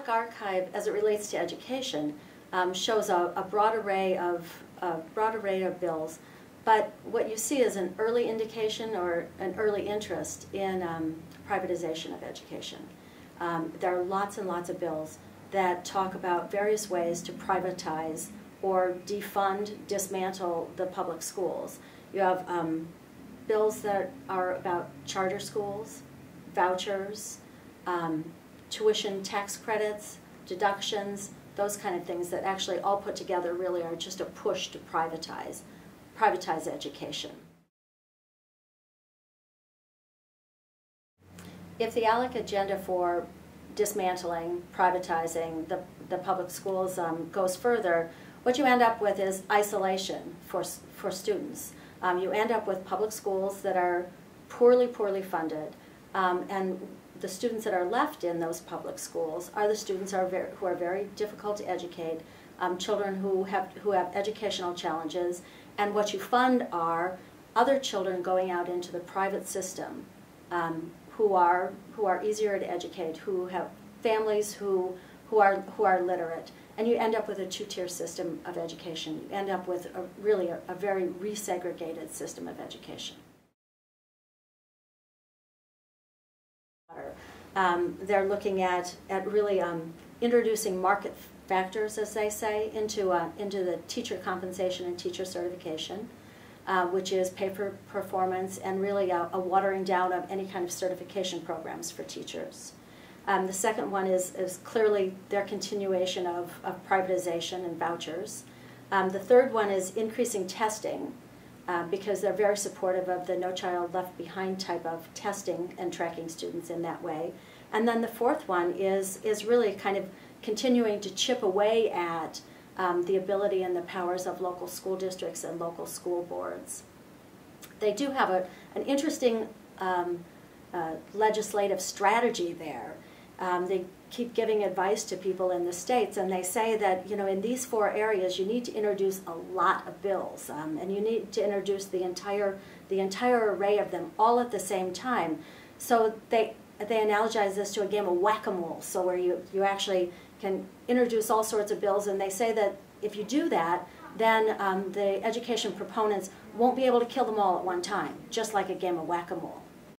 ALEC archive, as it relates to education, shows a broad array of bills. But what you see is an early indication or an early interest in privatization of education. There are lots and lots of bills that talk about various ways to privatize or defund, dismantle the public schools. You have bills that are about charter schools, vouchers, tuition tax credits, deductions, those kind of things that actually all put together really are just a push to privatize education. If the ALEC agenda for dismantling, privatizing the public schools goes further, what you end up with is isolation for students. You end up with public schools that are poorly funded, and the students that are left in those public schools are the students who are very difficult to educate, children who have educational challenges, and what you fund are other children going out into the private system who are easier to educate, who have families who are literate, and you end up with a two-tier system of education. You end up with really a very resegregated system of education. They're looking at really introducing market factors, as they say, into the teacher compensation and teacher certification, which is pay for performance and really a watering down of any kind of certification programs for teachers. The second one is clearly their continuation of privatization and vouchers. The third one is increasing testing, because they're very supportive of the No Child Left Behind type of testing and tracking students in that way. And then the fourth one is really kind of continuing to chip away at the ability and the powers of local school districts and local school boards. They do have an interesting legislative strategy there. They keep giving advice to people in the states, and they say that, you know, in these four areas you need to introduce a lot of bills, and you need to introduce the entire array of them all at the same time. So they analogize this to a game of whack-a-mole, so where you actually can introduce all sorts of bills, and they say that if you do that, then the education proponents won't be able to kill them all at one time, just like a game of whack-a-mole.